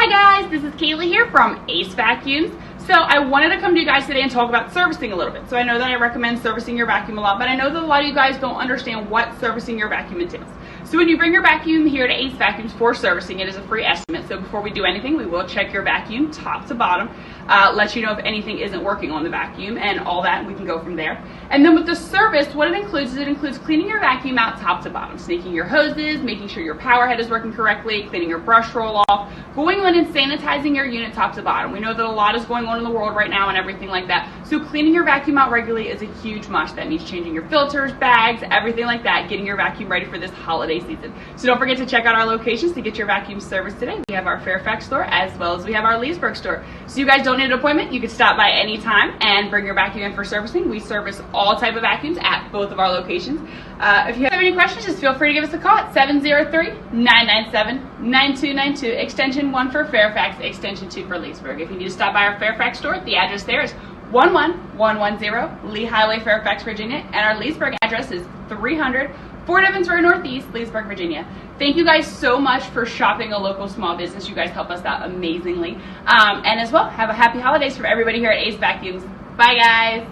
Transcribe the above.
Hi guys, this is Kaylee here from AceVacuums. So I wanted to come to you guys today and talk about servicing a little bit. So I know that I recommend servicing your vacuum a lot, but I know that a lot of you guys don't understand what servicing your vacuum entails. So when you bring your vacuum here to AceVacuums for servicing, it is a free estimate. So before we do anything, we will check your vacuum top to bottom, let you know if anything isn't working on the vacuum and all that, and we can go from there. And then with the service, what it includes is it includes cleaning your vacuum out top to bottom, snaking your hoses, making sure your power head is working correctly, cleaning your brush roll off, going on and sanitizing your unit top to bottom. We know that a lot is going on in the world right now and everything like that. So cleaning your vacuum out regularly is a huge must. That means changing your filters, bags, everything like that, getting your vacuum ready for this holiday season. So don't forget to check out our locations to get your vacuum serviced today. We have our Fairfax store as well as we have our Leesburg store. So you guys don't need an appointment. You can stop by anytime and bring your vacuum in for servicing. We service all type of vacuums at both of our locations. If you have any questions, just feel free to give us a call at 703-997-9292, extension 1 for Fairfax, extension 2 for Leesburg. If you need to stop by our Fairfax store, the address there is 11110 Lee Highway, Fairfax, Virginia, and our Leesburg address is 300 Fort Evans Road Northeast, Leesburg, Virginia. Thank you guys so much for shopping a local small business. You guys help us out amazingly. And as well, have a happy holidays for everybody here at AceVacuums. Bye guys.